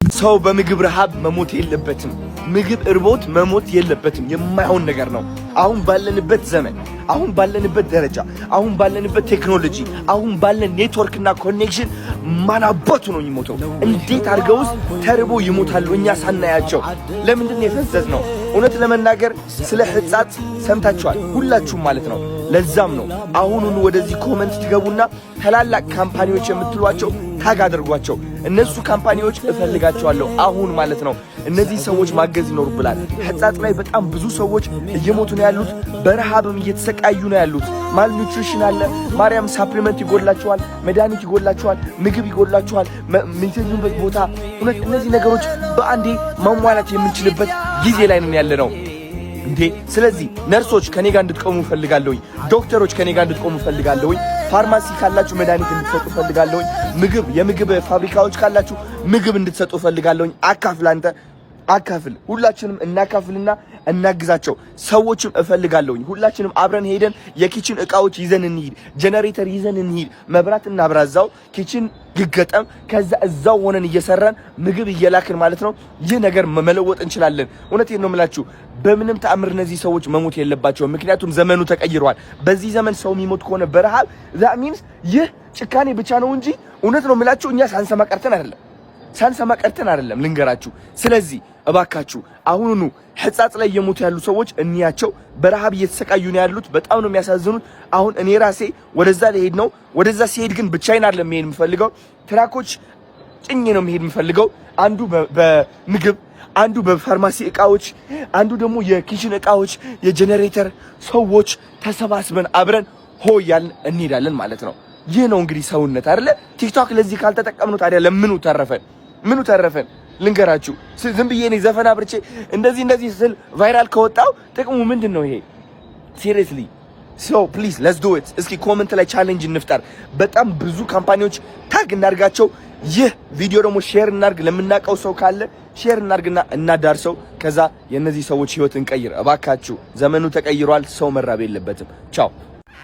ሰው በምግብ ረሃብ መሞት የለበትም። ምግብ እርቦት መሞት የለበትም። የማይሆን ነገር ነው። አሁን ባለንበት ዘመን፣ አሁን ባለንበት ደረጃ፣ አሁን ባለንበት ቴክኖሎጂ፣ አሁን ባለን ኔትወርክና ኮኔክሽን ማናባቱ ነው የሚሞተው? እንዴት አድርገውስ ተርቦ ይሞታሉ እኛ ሳናያቸው? ለምንድን ነው የፈዘዝነው? እውነት ለመናገር ስለ ሕፃት ሰምታችኋል ሁላችሁም ማለት ነው። ለዛም ነው አሁኑን ወደዚህ ኮመንት ትገቡና ታላላቅ ካምፓኒዎች የምትሏቸው ታግ አድርጓቸው። እነሱ ካምፓኒዎች እፈልጋቸዋለሁ አሁን ማለት ነው። እነዚህ ሰዎች ማገዝ ይኖርብናል። ሕፃት ላይ በጣም ብዙ ሰዎች እየሞቱ ነው ያሉት፣ በረሃብም እየተሰቃዩ ነው ያሉት። ማልኒውትሪሽን አለ። ማርያም ሳፕሊመንት ይጎላቸዋል፣ መድኃኒት ይጎላቸዋል፣ ምግብ ይጎላቸዋል፣ የሚተኙበት ቦታ። እውነት እነዚህ ነገሮች በአንዴ ማሟላት የምንችልበት ጊዜ ላይ ነን ያለነው እንዴ። ስለዚህ ነርሶች ከኔ ጋር እንድትቆሙ ፈልጋለሁኝ። ዶክተሮች ከኔ ጋር እንድትቆሙ ፈልጋለሁኝ። ፋርማሲ ካላችሁ መድኃኒት እንድትሰጡ ፈልጋለሁኝ። የምግብ ፋብሪካዎች ካላችሁ ምግብ እንድትሰጡ ፈልጋለሁኝ። አካፍል። ሁላችንም እናካፍልና እናግዛቸው። ሰዎችም እፈልጋለሁኝ። ሁላችንም አብረን ሄደን የኪችን እቃዎች ይዘን እንሂድ፣ ጄነሬተር ይዘን እንሂድ፣ መብራት እናብራዛው፣ ኪችን ይገጠም። ከዛ እዛው ሆነን እየሰራን ምግብ እየላክን ማለት ነው ይህ ነገር መለወጥ እንችላለን። እውነቴን ነው የምላችሁ። በምንም ተአምር እነዚህ ሰዎች መሞት የለባቸውም። ምክንያቱም ዘመኑ ተቀይሯል። በዚህ ዘመን ሰው የሚሞት ከሆነ በረሃብ that means ይህ ጭካኔ ብቻ ነው እንጂ እውነት ነው የምላችሁ እኛ ሳንሰማ ቀርተን አይደለም ልንገራችሁ። ስለዚህ እባካችሁ አሁኑኑ ሕፃት ላይ የሞቱ ያሉ ሰዎች እንያቸው። በረሃብ እየተሰቃዩ ነው ያሉት። በጣም ነው የሚያሳዝኑት። አሁን እኔ ራሴ ወደዛ ልሄድ ነው። ወደዛ ሲሄድ ግን ብቻዬን አይደለም መሄድ የምፈልገው። ትራኮች ጭኜ ነው መሄድ የምፈልገው። አንዱ በምግብ፣ አንዱ በፋርማሲ እቃዎች፣ አንዱ ደግሞ የኪችን እቃዎች፣ የጄነሬተር ሰዎች ተሰባስበን አብረን ሆያልን እንሄዳለን ማለት ነው። ይህ ነው እንግዲህ ሰውነት አይደለ? ቲክቶክ ለዚህ ካልተጠቀምነው ታዲያ ምኑ ተረፈን? ልንገራችሁ። ዝም ብዬ እኔ ዘፈን አብርቼ እንደዚህ ስል ቫይራል ከወጣው ጥቅሙ ምንድነው? ይሄ ሲሪየስሊ ሶ ፕሊዝ ሌትስ ዱ ኢት። እስኪ ኮሜንት ላይ ቻሌንጅ እንፍጠር። በጣም ብዙ ካምፓኒዎች ታግ እናርጋቸው። ይህ ቪዲዮ ደግሞ ሼር እናርግ። ለምናቀው ሰው ካለ ሼር እናርግና እናዳርሰው። ከዛ የነዚህ ሰዎች ህይወት እንቀይር እባካችሁ። ዘመኑ ተቀይሯል። ሰው መራብ የለበትም። ቻው።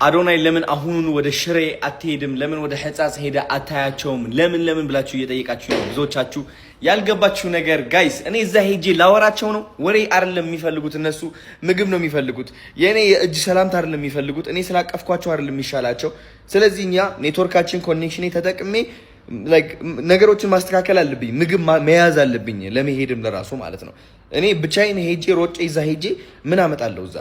አዶናይ ለምን አሁኑን ወደ ሽሬ አትሄድም? ለምን ወደ ሕፃጽ ሄደ አታያቸውም? ለምን ብላችሁ እየጠየቃችሁ ነው ብዙዎቻችሁ። ያልገባችሁ ነገር ጋይስ፣ እኔ እዛ ሄጄ ላወራቸው ነው። ወሬ አይደለም የሚፈልጉት እነሱ፣ ምግብ ነው የሚፈልጉት። የኔ የእጅ ሰላምታ አይደለም የሚፈልጉት። እኔ ስላቀፍኳቸው አይደለም የሚሻላቸው። ስለዚህ እኛ ኔትወርካችን ኮኔክሽኔ ተጠቅሜ ነገሮችን ማስተካከል አለብኝ። ምግብ መያዝ አለብኝ ለመሄድም ለራሱ ማለት ነው። እኔ ብቻዬን ሄጄ ሮጬ እዛ ሄጄ ምን አመጣለሁ እዛ?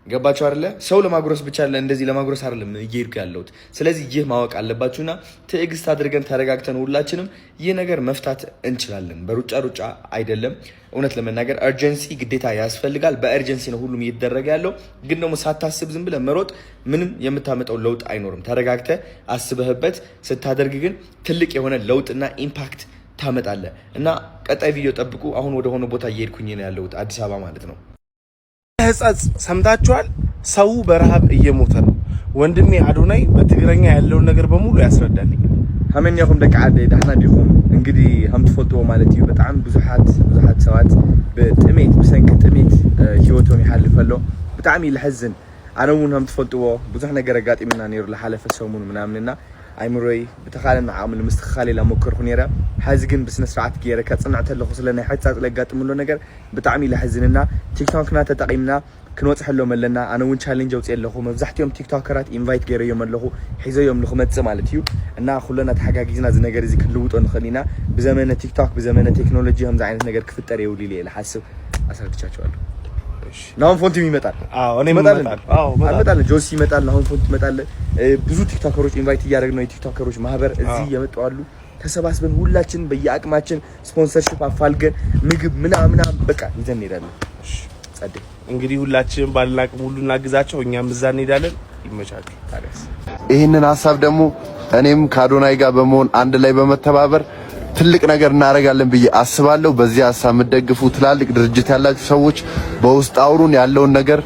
ገባችሁ አይደለ? ሰው ለማጉረስ ብቻ እንደዚህ ለማጉረስ አይደለም እየሄድኩ ያለሁት። ስለዚህ ይህ ማወቅ አለባችሁና ትዕግስት አድርገን ተረጋግተን ሁላችንም ይህ ነገር መፍታት እንችላለን። በሩጫ አይደለም። እውነት ለመናገር አርጀንሲ ግዴታ ያስፈልጋል። በአርጀንሲ ነው ሁሉም እየተደረገ ያለው። ግን ደግሞ ሳታስብ ዝም ብለህ መሮጥ ምንም የምታመጣው ለውጥ አይኖርም። ተረጋግተህ አስበህበት ስታደርግ ግን ትልቅ የሆነ ለውጥና ኢምፓክት ታመጣለህ። እና ቀጣይ ቪዲዮ ጠብቁ። አሁን ወደ ሆነ ቦታ እየሄድኩኝ ነው ያለሁት፣ አዲስ አበባ ማለት ነው። ሕፃጽ ሰምታችኋል። ሰው በረሃብ እየሞተ ነው። ወንድሜ አዶናይ በትግረኛ ያለውን ነገር በሙሉ ያስረዳልኝ። ሀመኛኩም ደቂ ዓደይ ዳሕና ዲኹም? እንግዲህ ከምትፈልጥዎ ማለት እዩ በጣም ብዙሓት ሰባት ብጥሜት ብሰንኪ ጥሜት ሂወቶም ይሓልፍ ኣሎ። ብጣዕሚ ይልሕዝን። ኣነ እውን ከምትፈልጥዎ ብዙሕ ነገር ኣጋጢምና ነይሩ ዝሓለፈ ሰሙን ምናምንና አይምሮይ ብተኻለ መዓሙል ምስትኻለ ላሞከርኩ ነይረ። ሕዚ ግን ብስነ ስርዓት ገይረ ከጽንዕ ተለኹ ስለናይ ሕፃጽ ለጋጥምሎ ነገር ብጣዕሚ ይልሕዝንና ቲክቶክና ተጠቂምና ክንወፅሐሎም ኣለና። ኣነ እውን ቻሌንጅ ኣውፅእ ኣለኹ። መብዛሕትኦም ቲክቶከራት ኢንቫይት ገይረዮም ኣለኹ ሒዘዮም ንኽመፅእ ማለት እዩ። እና ኩለና ተሓጋጊዝና እዚ ነገር እዚ ክንልውጦ ንኽእል ኢና። ብዘመነ ቲክቶክ ብዘመነ ቴክኖሎጂ ከምዚ ዓይነት ነገር ክፍጠር የውል ኢለ ዝሓስብ ኣስረድቻቸዋለሁ። ናሁን ፎንቲም ይመጣል። እኔ ይመጣል። ጆሲ ይመጣል። ናሁን ፎንት ይመጣል። ብዙ ቲክቶከሮች ኢንቫይት እያደረግን ነው። የቲክቶከሮች ማህበር እዚህ እየመጡ አሉ። ተሰባስበን ሁላችን በየአቅማችን ስፖንሰርሺፕ አፋልገን ምግብ ምናምን በቃ ይዘን እንሄዳለን። ጸዴ እንግዲህ ሁላችንም ባለን አቅም ሁሉ እናግዛቸው። እኛም እዛ እንሄዳለን። ይመቻችሁ። ታዲያስ ይህንን ሀሳብ ደግሞ እኔም ከአዶናይ ጋር በመሆን አንድ ላይ በመተባበር ትልቅ ነገር እናደርጋለን ብዬ አስባለሁ። በዚህ ሀሳብ የምትደግፉ ትላልቅ ድርጅት ያላችሁ ሰዎች በውስጥ አውሩን። ያለውን ነገር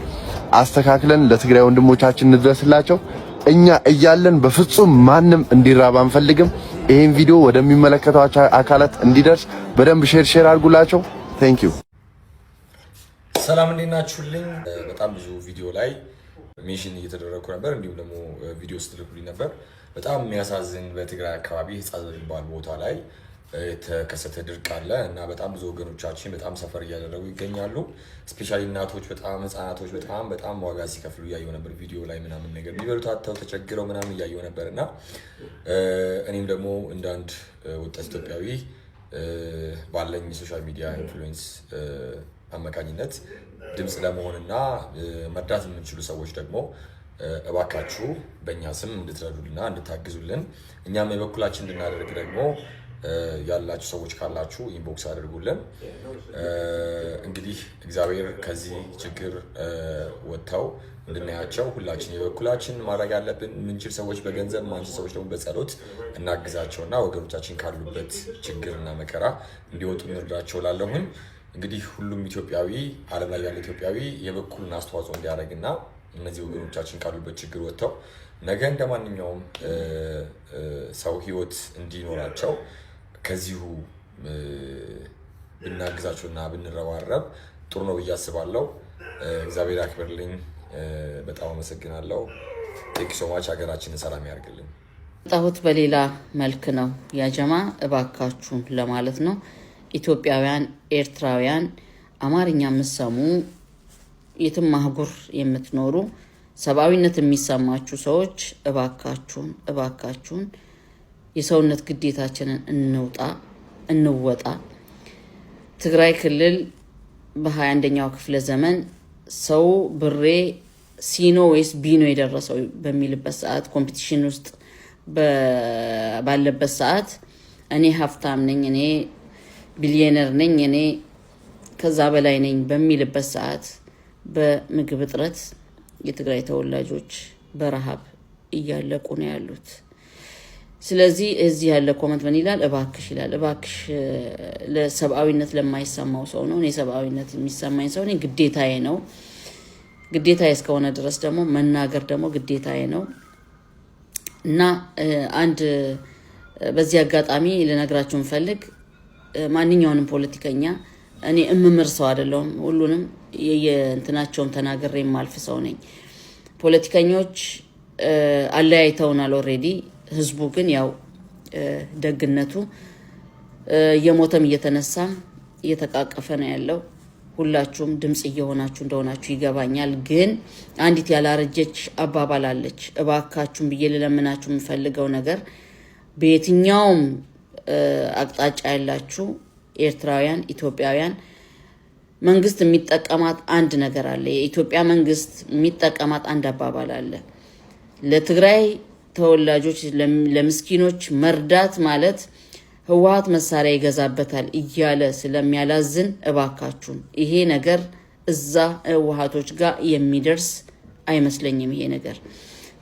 አስተካክለን ለትግራይ ወንድሞቻችን እንድረስላቸው። እኛ እያለን በፍጹም ማንም እንዲራብ አንፈልግም። ይሄን ቪዲዮ ወደሚመለከተው አካላት እንዲደርስ በደንብ ሼር አድርጉላቸው። ቴንክ ዩ። ሰላም እንዴት ናችሁልኝ? በጣም ብዙ ቪዲዮ ላይ ሜንሽን እየተደረኩ ነበር እንዲሁም ደግሞ ቪዲዮ ስትልኩልኝ ነበር በጣም የሚያሳዝን በትግራይ አካባቢ ህጻጽ በሚባል ቦታ ላይ የተከሰተ ድርቅ አለ እና በጣም ብዙ ወገኖቻችን በጣም ሰፈር እያደረጉ ይገኛሉ ስፔሻሊ እናቶች በጣም ህፃናቶች በጣም ዋጋ ሲከፍሉ ያየው ነበር ቪዲዮ ላይ ምናምን ነገር ቢበሉት አጥተው ተቸግረው ምናምን ያየው ነበርና እኔም ደግሞ እንደ አንድ ወጣት ኢትዮጵያዊ ባለኝ ሶሻል ሚዲያ ኢንፍሉዌንስ አማካኝነት ድምጽ ለመሆንና መርዳት የምንችሉ ሰዎች ደግሞ እባካችሁ በእኛ ስም እንድትረዱልና እንድታግዙልን እኛም የበኩላችን እንድናደርግ ደግሞ ያላችሁ ሰዎች ካላችሁ ኢንቦክስ አድርጉልን እንግዲህ እግዚአብሔር ከዚህ ችግር ወጥተው እንድናያቸው ሁላችን የበኩላችን ማድረግ ያለብን ምንችል ሰዎች በገንዘብ ማንችል ሰዎች ደግሞ በጸሎት እናግዛቸውና ወገኖቻችን ካሉበት ችግርና መከራ እንዲወጡ እንርዳቸው ላለሁኝ እንግዲህ ሁሉም ኢትዮጵያዊ ዓለም ላይ ያለ ኢትዮጵያዊ የበኩሉን አስተዋጽኦ እንዲያደርግና እነዚህ ወገኖቻችን ካሉበት ችግር ወጥተው ነገ እንደማንኛውም ሰው ህይወት እንዲኖራቸው ከዚሁ ብናግዛቸውና ብንረባረብ ጥሩ ነው ብዬ አስባለሁ እግዚአብሔር ያክብርልኝ በጣም አመሰግናለሁ ቴንክ ሶ ማች ሀገራችንን ሰላም ያርግልን ጣሁት በሌላ መልክ ነው ያጀማ እባካችሁ ለማለት ነው ኢትዮጵያውያን ኤርትራውያን አማርኛ ምሰሙ የትም ማህጉር የምትኖሩ ሰብአዊነት የሚሰማችሁ ሰዎች እባካችሁን የሰውነት ግዴታችንን እንወጣ ትግራይ ክልል በ21ኛው ክፍለ ዘመን ሰው ብሬ ሲኖ ወይስ ቢኖ የደረሰው በሚልበት ሰዓት ኮምፒቲሽን ውስጥ ባለበት ሰዓት እኔ ሀብታም ነኝ እኔ ቢሊየነር ነኝ እኔ ከዛ በላይ ነኝ በሚልበት ሰዓት በምግብ እጥረት የትግራይ ተወላጆች በረሃብ እያለቁ ነው ያሉት ስለዚህ እዚህ ያለ ኮሜንት ምን ይላል እባክሽ ይላል እባክሽ ለሰብአዊነት ለማይሰማው ሰው ነው እኔ ሰብአዊነት የሚሰማኝ ሰው ነኝ ግዴታዬ እስከሆነ ድረስ ደግሞ መናገር ደግሞ ግዴታዬ ነው እና አንድ በዚህ አጋጣሚ ለነግራችሁ እንፈልግ ማንኛውንም ፖለቲከኛ እኔ እምምር ሰው አይደለም ሁሉንም የእንትናቸውን ተናገሬ ማልፍ ሰው ነኝ ፖለቲከኞች አለያይተውናል ኦሬዲ ህዝቡ ግን ያው ደግነቱ የሞተም እየተነሳ እየተቃቀፈ ነው ያለው ሁላችሁም ድምጽ እየሆናችሁ እንደሆናችሁ ይገባኛል ግን አንዲት ያላረጀች አባባል አለች እባካችሁን ብዬ ለምናችሁ የምፈልገው ነገር በየትኛውም አቅጣጫ ያላችሁ ኤርትራውያን ኢትዮጵያውያን መንግስት የሚጠቀማት አንድ ነገር አለ የኢትዮጵያ መንግስት የሚጠቀማት አንድ አባባል አለ ለትግራይ ተወላጆች ለምስኪኖች መርዳት ማለት ህወሓት መሳሪያ ይገዛበታል እያለ ስለሚያላዝን እባካችሁን ይሄ ነገር እዛ ህወሓቶች ጋር የሚደርስ አይመስለኝም ይሄ ነገር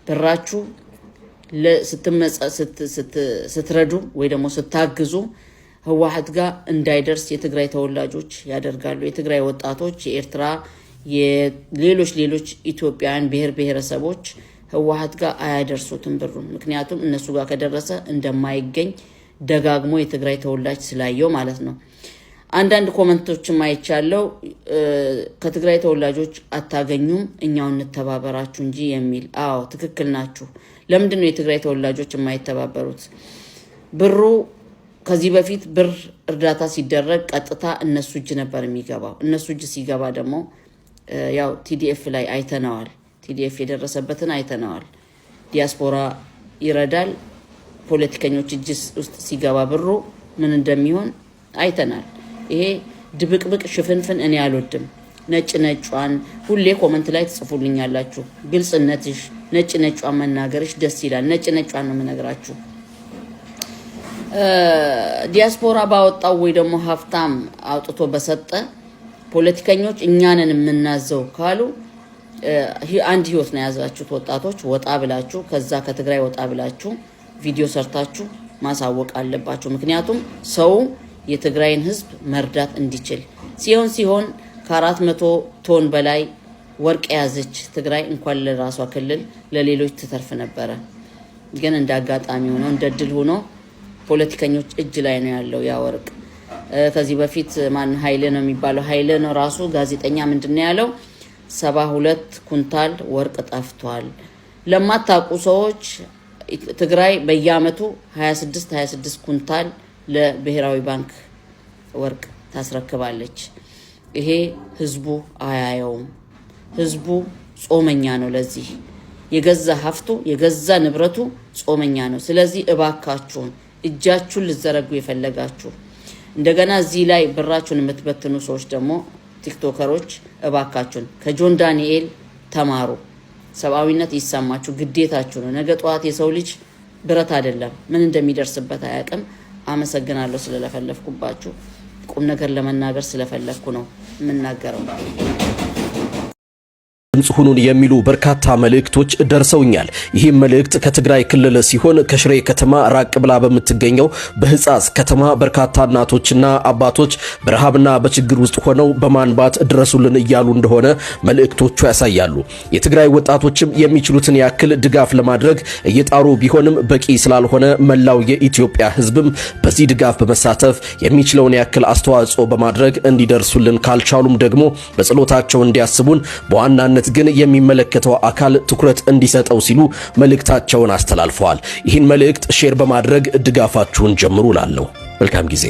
ብራችሁ ስትረዱ ወይ ደግሞ ስታግዙ ህወሓት ጋር እንዳይደርስ የትግራይ ተወላጆች ያደርጋሉ የትግራይ ወጣቶች የኤርትራ የሌሎች ኢትዮጵያውያን ብሔረሰቦች ህወሓት ጋር አያደርሱትም ብሩ ምክንያቱም እነሱ ጋር ከደረሰ እንደማይገኝ ደጋግሞ የትግራይ ተወላጅ ስላየው ማለት ነው አንዳንድ ኮሜንቶችም አይቻለው ከትግራይ ተወላጆች አታገኙም እኛው እንተባበራችሁ እንጂ የሚል አዎ ትክክል ናችሁ ለምንድነው የትግራይ ተወላጆች የማይተባበሩት ብሩ ከዚህ በፊት ብር እርዳታ ሲደረግ ቀጥታ እነሱ እጅ ነበር የሚገባው እነሱ እጅ ሲገባ ደግሞ ያው ቲዲኤፍ ላይ አይተናዋል ቲዲኤፍ የደረሰበትን አይተናዋል ዲያስፖራ ይረዳል ፖለቲከኞች እጅ ውስጥ ሲገባ ብሩ ምን እንደሚሆን አይተናል ይሄ ድብቅብቅ ሽፍንፍን እኔ አልወድም ነጭ-ነጯን ሁሌ ኮሜንት ላይ ትጽፉልኛላችሁ ግልጽነትሽ ነጭ-ነጯን መናገርሽ ደስ ይላል ነጭ-ነጯን ነው መነግራችሁ ዲያስፖራ ባወጣው ወይ ደግሞ ሀፍታም አውጥቶ በሰጠ ፖለቲከኞች እኛንን የምናዘው ካሉ አንድ ህይወት ነው ያዛችሁት ወጣቶች ወጣ ብላችሁ ከዛ ከትግራይ ወጣ ብላችሁ ቪዲዮ ሰርታችሁ ማሳወቅ አለባችሁ ምክንያቱም ሰው የትግራይን ህዝብ መርዳት እንዲችል ሲሆን ከ400 ቶን በላይ ወርቅ ያዘች ትግራይ እንኳን ለራሷ ክልል ለሌሎች ትተርፍ ነበረ ግን እንዳጋጣሚ ሆኖ እንደድል ሆኖ ፖለቲከኞች እጅ ላይ ነው ያለው ያ ወርቅ ከዚህ በፊት ማን ኃይለ ነው የሚባለው ኃይለ ነው ራሱ ጋዜጠኛ ምንድነው ያለው 72 ኩንታል ወርቅ ጠፍቷል። ለማታውቁ ሰዎች ትግራይ በየአመቱ 26 ኩንታል ለብሔራዊ ባንክ ወርቅ ታስረክባለች። ይሄ ህዝቡ አያየውም። ህዝቡ ጾመኛ ነው። ለዚህ የገዛ ሀፍቱ የገዛ ንብረቱ ጾመኛ ነው። ስለዚህ እባካችሁን እጃችሁን ልዘረጉ የፈለጋችሁ እንደገና እዚህ ላይ ብራችሁን የምትበትኑ ሰዎች ደግሞ ቲክቶከሮች እባካችሁን ከጆን ዳንኤል ተማሩ። ሰብአዊነት ይሰማችሁ፣ ግዴታችሁ ነው። ነገ ጧት የሰው ልጅ ብረት አይደለም፣ ምን እንደሚደርስበት አያውቅም። አመሰግናለሁ ስለለፈለፍኩባችሁ። ቁም ነገር ለመናገር ስለፈለኩ ነው የምናገረው። ድምጽ ሁኑን የሚሉ በርካታ መልእክቶች ደርሰውኛል። ይህ መልእክት ከትግራይ ክልል ሲሆን ከሽሬ ከተማ ራቅ ብላ በምትገኘው በህጻጽ ከተማ በርካታ እናቶችና አባቶች በረሃብና በችግር ውስጥ ሆነው በማንባት ድረሱልን እያሉ እንደሆነ መልእክቶቹ ያሳያሉ። የትግራይ ወጣቶችም የሚችሉትን ያክል ድጋፍ ለማድረግ እየጣሩ ቢሆንም በቂ ስላልሆነ መላው የኢትዮጵያ ህዝብም በዚህ ድጋፍ በመሳተፍ የሚችለውን ያክል አስተዋጽኦ በማድረግ እንዲደርሱልን ካልቻሉም ደግሞ በጸሎታቸው እንዲያስቡን በዋናነት ግን የሚመለከተው አካል ትኩረት እንዲሰጠው ሲሉ መልእክታቸውን አስተላልፈዋል። ይህን መልእክት ሼር በማድረግ ድጋፋችሁን ጀምሩ ላለው መልካም ጊዜ